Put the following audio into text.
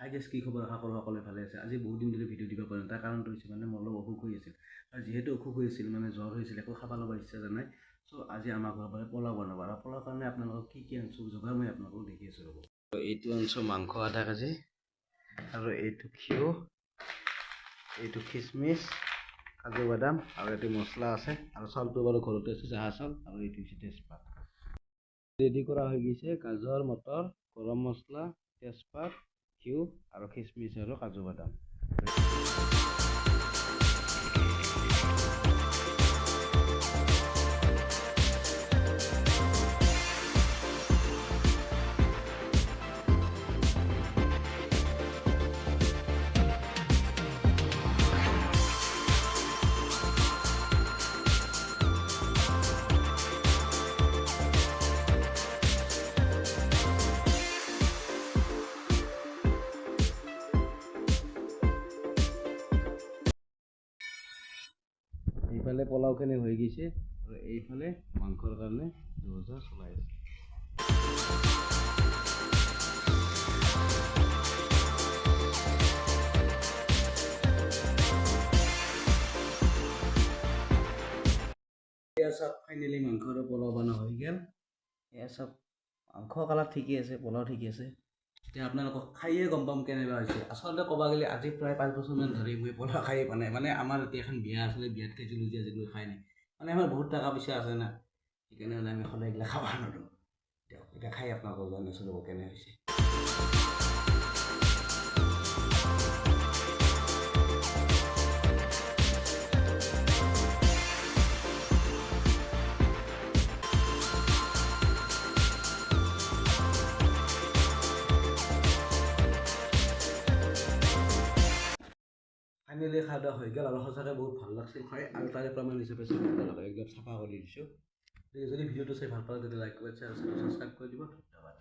হাই gas কি খবৰ আশা কৰোঁ সকলোৱে ভালে আছে। আজি বহুত দিন ধৰি ভিডিঅ' দিব পৰা নাই, তাৰ কাৰণটো হৈছে মানে মোৰ অলপ অসুখ হৈ আছিল। আৰু যিহেতু অসুখ হৈ আছিল মানে জ্বৰ হৈছিল, একো খাব ল'ব ইচ্ছা যোৱা নাই। চ' আজি আমাৰ ঘৰৰ পৰা পোলাও বনাব, আৰু পোলাওৰ কাৰণে আপোনালোকক কি কি আনিছোঁ যোগাৰ মই আপোনালোকক দেখি আছোঁ ৰ'ব। এইটো আনিছোঁ মাংস আধা কেজি, আৰু এইটো ঘিউ, এইটো খিচমিচ, কাজু বাদাম, আৰু এইটো মছলা আছে, আৰু চাউলটো বাৰু ঘৰতে আছে জহা চাউল, আৰু এইটো হৈছে তেজপাত। ৰেডি কৰা হৈ গৈছে গাজৰ, মটৰ, গৰম মছলা, তেজপাত, ঘিউ আৰু খিচমিচ আৰু কাজু বাদাম। এইফালে পোলাওখিনি হৈ গৈছে, আৰু এইফালে মাংসৰ কাৰণে যোজা চলাই আছে। এয়া চাওক, ফাইনেলি মাংস আৰু পোলাও বনোৱা হৈ গ'ল। এয়া চাওক, মাংস কালাৰ ঠিকেই আছে, পোলাও ঠিকেই আছে। এতিয়া আপোনালোকক খায়ে গম পাম কেনেকুৱা হৈছে। আচলতে ক'ব গ'লে আজি প্ৰায় 5 বছৰমান ধৰি মই পোলাও খায়ে পোৱা নাই। মানে আমাৰ এতিয়া এখন বিয়া আছিলে, বিয়াত খাইছিলোঁ যে আজিলৈ খাই নাই। মানে আমাৰ বহুত টকা পইচা আছে না, সেইকাৰণে মানে আমি সদায় এইগিলা খাব নোৱাৰোঁ। এতিয়া খাই আপোনালোকক জনাইছোঁ ৰ'ব কেনে হৈছে। ফাইনেলি খোৱা দোৱা হৈ গ'ল, আৰু সঁচাকৈ বহুত ভাল লাগিছিল খাই। আৰু তাৰে প্ৰমাণ হিচাপে একদম চাফা কৰি দিছোঁ। যদি ভিডিঅ'টো চাই ভাল পালে তেতিয়া লাইক কৰি শ্বেয়াৰ ছাবস্ক্ৰাইব কৰি দিব। ধন্যবাদ।